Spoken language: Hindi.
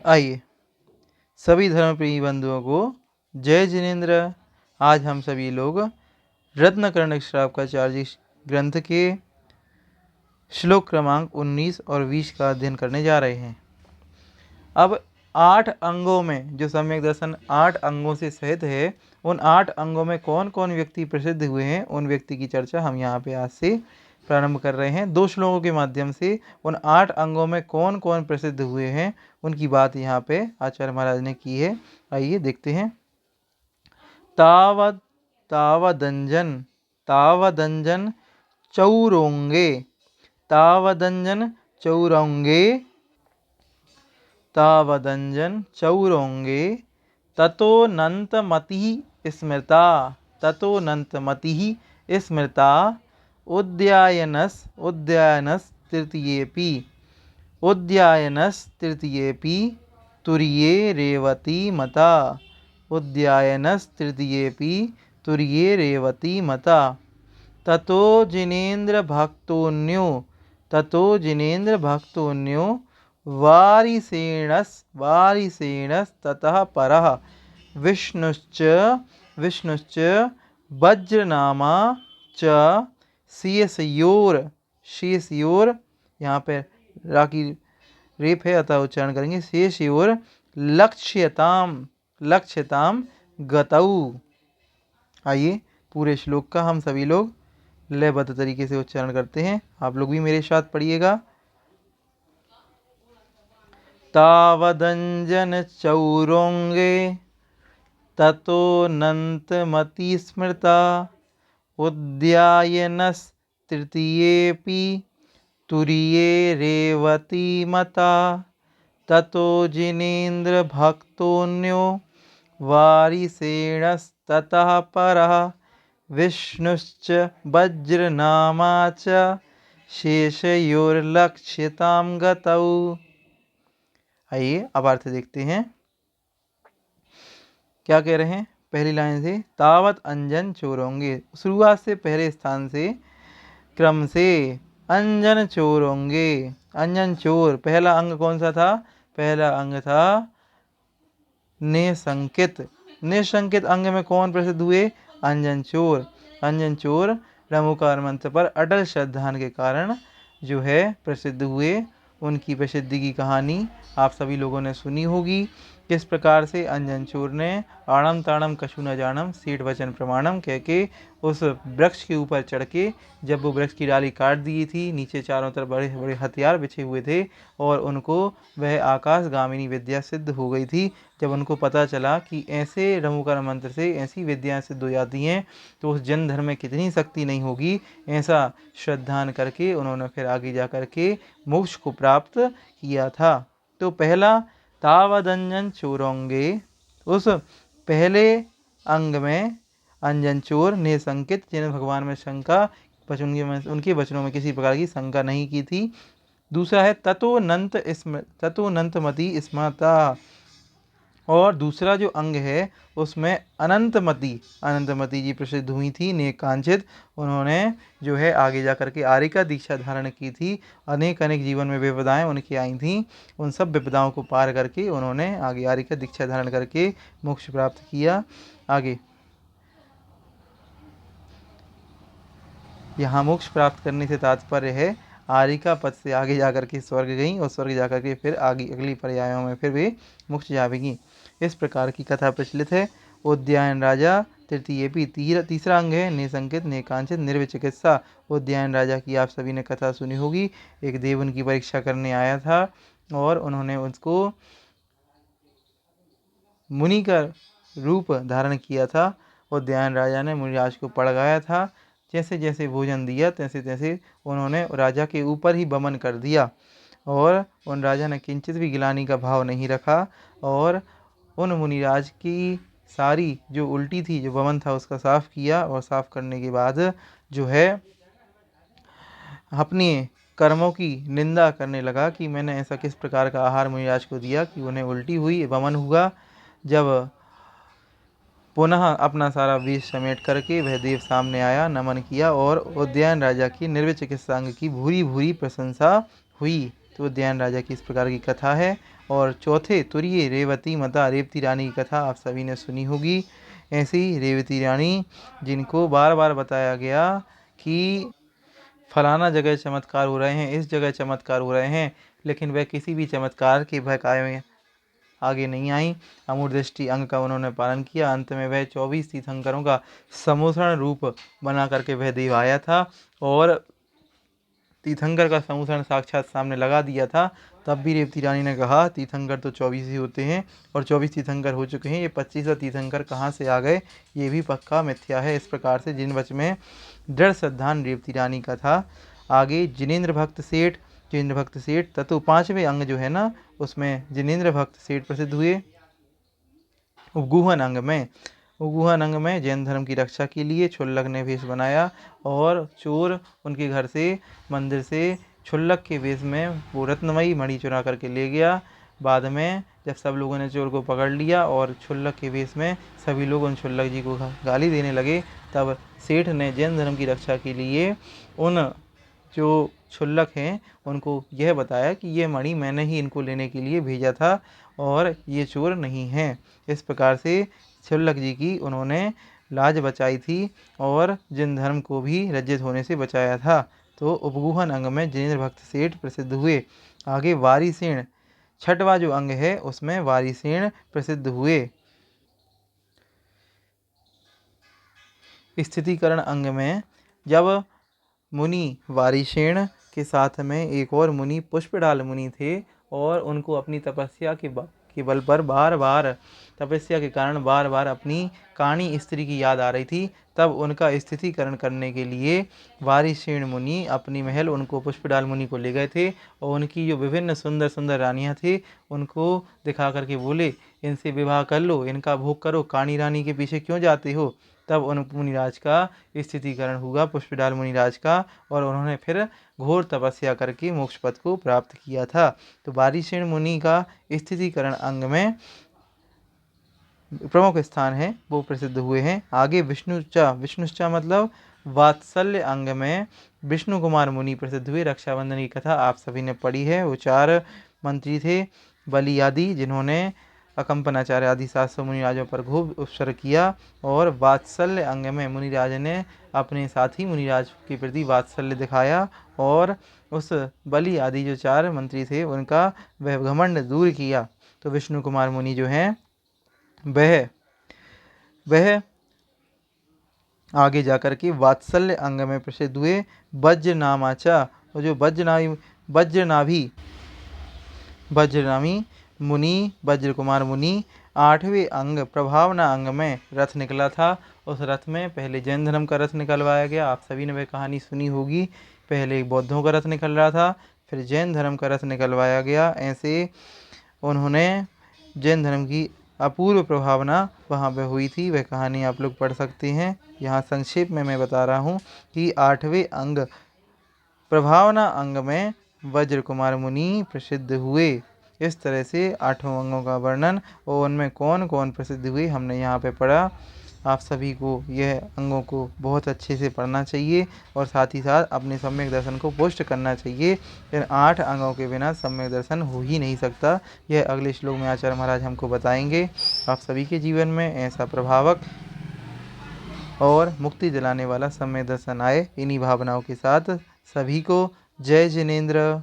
आइए सभी धर्म प्रिय बंधुओं को जय जिनेन्द्र। आज हम सभी लोग रत्नकर्ण श्रावकाचार्य ग्रंथ के श्लोक क्रमांक 19 और 20 का अध्ययन करने जा रहे हैं। अब 8 अंगों में जो सम्यक दर्शन 8 अंगों से सहित है, उन 8 अंगों में कौन कौन व्यक्ति प्रसिद्ध हुए हैं, उन व्यक्ति की चर्चा हम यहाँ पे आज से प्रारंभ कर रहे हैं। 2 श्लोकों के माध्यम से उन 8 अंगों में कौन कौन प्रसिद्ध हुए हैं उनकी बात यहाँ पे आचार्य महाराज ने की है। आइए देखते हैं। तावद तावदंजन तावदंजन चौरोंगे तावदंजन चौरोंगे तावदंजन चौरोंगे ततोऽनन्तमतिः स्मृता ततोऽनन्तमतिः स्मृता उद्यायनस्तृतीयेऽपि तुर्ये रेवती मता उद्यायनस्तृतीयेऽपि तुर्ये रेवती मता ततो जिनेन्द्रभक्तोऽन्यो वारिसेणस्ततः परः विष्णुश्च वज्रनामा च शेषयोर यहाँ पे रा की रेप है अतः उच्चारण करेंगे शेषयोर लक्ष्यताम गतौ। आइए पूरे श्लोक का हम सभी लोग लयबद्ध तरीके से उच्चारण करते हैं। आप लोग भी मेरे साथ पढ़िएगा। तावदंजन चौरोंगे ततोऽनन्तमति स्मृता उद्यायनस्तृतीयेऽपि तुर्ये रेवती मता ततो जिनेन्द्रभक्तोऽन्यो वारिसेणस्ततः परः विष्णुश्च वज्रनामा च शेषयोर्लक्ष्यतां गतौ। आइए अब अर्थ देखते हैं क्या कह रहे हैं। पहली लाइन से तावत अंजन चोरोंगे, शुरुआत से पहले स्थान से क्रम से अंजन चोरोंगे। अंजन चोर पहला अंग कौन सा था? पहला अंग था निसंकित। निसंकित अंग में कौन प्रसिद्ध हुए? अंजन चोर। अंजन चोर रमुकार मंत्र पर अटल श्रद्धा के कारण जो है प्रसिद्ध हुए। उनकी प्रसिद्धि की कहानी आप सभी लोगों ने सुनी होगी। किस प्रकार से अंजन चोर ने आणम ताणम कछु न जानम सेठ वचन प्रमाणम कह के उस वृक्ष के ऊपर चढ़ के, जब वो वृक्ष की डाली काट दी थी, नीचे चारों तरफ बड़े बड़े हथियार बिछे हुए थे और उनको वह आकाशगामिनी विद्या सिद्ध हो गई थी। जब उनको पता चला कि ऐसे रमुकार मंत्र से ऐसी विद्याएं सिद्ध हो जाती हैं तो उस जन धर्म में कितनी शक्ति नहीं होगी, ऐसा श्रद्धान करके उन्होंने फिर आगे जा कर के मोक्ष को प्राप्त किया था। तो पहला तावदंजन चोरोंगे, उस पहले अंग में अंजन चोर निसंकित, जिन्हें भगवान में शंका उनके वचनों में किसी प्रकार की शंका नहीं की थी। दूसरा है ततोऽनन्तमति स्मृता, और दूसरा जो अंग है उसमें अनंतमति जी प्रसिद्ध हुई थी, नेकांचित। उन्होंने जो है आगे जा करके आर्य का दीक्षा धारण की थी। अनेक जीवन में विपदाएं उनकी आई थी, उन सब विपदाओं को पार करके उन्होंने आगे आर्य का दीक्षा धारण करके मोक्ष प्राप्त किया। आगे यहाँ मोक्ष प्राप्त करने से तात्पर्य है आरिका पद से आगे जाकर के स्वर्ग गई और स्वर्ग जाकर के फिर आगे अगली पर्यायों में फिर वे मोक्ष जावेगी। इस प्रकार की कथा प्रचलित है। उद्यायन राजा तृतीय भी तीसरा अंग है निसंकित नेकांचित निर्विचिकित्सा। उद्यायन राजा की आप सभी ने कथा सुनी होगी। एक देव उनकी परीक्षा करने आया था और उन्होंने उसको मुनि का रूप धारण किया था। उद्यायन राजा ने मुनिराज को पड़गाया था। जैसे जैसे भोजन दिया तैसे तैसे उन्होंने राजा के ऊपर ही बमन कर दिया और उन राजा ने किंचित भी गिलानी का भाव नहीं रखा और उन मुनिराज की सारी जो उल्टी थी, जो बमन था, उसका साफ किया और साफ करने के बाद जो है अपने कर्मों की निंदा करने लगा कि मैंने ऐसा किस प्रकार का आहार मुनिराज को दिया कि उन्हें उल्टी हुई, बमन हुआ। जब पुनः अपना सारा वेश समेट करके वह देव सामने आया, नमन किया और उद्यान राजा की निर्विचिकित्सा अंग की भूरी भूरी प्रशंसा हुई। तो उद्यान राजा की इस प्रकार की कथा है। और चौथे तुरीय रेवती माता रेवती रानी की कथा आप सभी ने सुनी होगी। ऐसी रेवती रानी जिनको बार बार बताया गया कि फलाना जगह चमत्कार हो रहे हैं, इस जगह चमत्कार हो रहे हैं, लेकिन वह किसी भी चमत्कार के भकाए में आगे नहीं आई। अमूढ़ दृष्टि अंग का उन्होंने पालन किया। अंत में वह 24 तीर्थंकरों का समूषण रूप बना करके वह देव आया था और तीर्थंकर का समूषण साक्षात सामने लगा दिया था। तब भी रेवती रानी ने कहा तीर्थंकर तो 24 ही होते हैं और 24 तीर्थंकर हो चुके हैं, ये 25वां तीर्थंकर कहाँ से आ गए, ये भी पक्का मिथ्या है। इस प्रकार से जिन वच में दृढ़ श्रद्धान रेवती रानी का था। आगे जिनेंद्र भक्त सेठ तत्व 5वें अंग जो है ना, उसमें जिनेंद्र भक्त सेठ प्रसिद्ध हुए। उपगूहन अंग में जैन धर्म की रक्षा के लिए क्षुल्लक ने वेश बनाया और चोर उनके घर से मंदिर से क्षुल्लक के वेश में वो रत्नमयी मणि चुरा करके ले गया। बाद में जब सब लोगों ने चोर को पकड़ लिया और क्षुल्लक के वेश में सभी लोग उन क्षुल्लक जी को गाली देने लगे, तब सेठ ने जैन धर्म की रक्षा के लिए उन जो क्षुल्लक हैं उनको यह बताया कि ये मणि मैंने ही इनको लेने के लिए भेजा था और ये चोर नहीं हैं। इस प्रकार से क्षुल्लक जी की उन्होंने लाज बचाई थी और जैन धर्म को भी रज्जित होने से बचाया था। तो उपगूहन अंग में जिनेंद्र भक्त सेठ प्रसिद्ध हुए। आगे वारिसेन, छठवां जो अंग है उसमें वारिसेन प्रसिद्ध हुए। स्थितिकरण अंग में जब मुनि वारिसेन के साथ में एक और मुनि पुष्पडाल मुनि थे और उनको अपनी तपस्या के बल पर बार बार तपस्या के कारण बार बार अपनी काणी स्त्री की याद आ रही थी, तब उनका स्थितिकरण करने के लिए वारिसेन मुनि अपनी महल उनको पुष्पडाल मुनि को ले गए थे और उनकी जो विभिन्न सुंदर सुंदर रानियां थी उनको दिखा करके बोले इनसे विवाह कर लो, इनका भोग करो, काणी रानी के पीछे क्यों जाते हो। तब उन मुनिराज का स्थितिकरण हुआ पुष्पडाल मुनिराज का और उन्होंने फिर घोर तपस्या करके मोक्ष पद को प्राप्त किया था। तो वारिसेन मुनि का स्थितिकरण अंग में प्रमुख स्थान है, वो प्रसिद्ध हुए हैं। आगे विष्णुचा मतलब वात्सल्य अंग में विष्णु कुमार मुनि प्रसिद्ध हुए। रक्षाबंधन की कथा आप सभी ने पढ़ी है। वो 4 मंत्री थे बलि आदि, जिन्होंने अकंपनाचार्य आदि 700 मुनिराजों पर खूब उपसर्ग किया और वात्सल्य अंग में मुनिराज ने अपने साथी मुनिराज के प्रति वात्सल्य दिखाया और उस बलि आदि जो 4 मंत्री थे उनका वह घमंड दूर किया। तो विष्णु कुमार मुनि जो हैं वह आगे जाकर के वात्सल्य अंग में प्रसिद्ध हुए। वज्रनामाचा, और जो वज्रनामी मुनि वज्र कुमार मुनि 8वें अंग प्रभावना अंग में रथ निकला था। उस रथ में पहले जैन धर्म का रथ निकलवाया गया, आप सभी ने वह कहानी सुनी होगी। पहले बौद्धों का रथ निकल रहा था, फिर जैन धर्म का रथ निकलवाया गया। ऐसे उन्होंने जैन धर्म की अपूर्व प्रभावना वहाँ पे हुई थी, वह कहानी आप लोग पढ़ सकते हैं। यहाँ संक्षेप में मैं बता रहा हूँ कि 8वें अंग प्रभावना अंग में वज्र कुमार मुनि प्रसिद्ध हुए। इस तरह से 8 अंगों का वर्णन और उनमें कौन कौन प्रसिद्ध हुए हमने यहाँ पे पढ़ा। आप सभी को यह अंगों को बहुत अच्छे से पढ़ना चाहिए और साथ ही साथ अपने सम्यक दर्शन को पुष्ट करना चाहिए। इन 8 अंगों के बिना सम्यक दर्शन हो ही नहीं सकता। यह अगले श्लोक में आचार्य महाराज हमको बताएंगे। आप सभी के जीवन में ऐसा प्रभावक और मुक्ति दिलाने वाला सम्यक दर्शन आए। इन्हीं भावनाओं के साथ सभी को जय जिनेंद्र।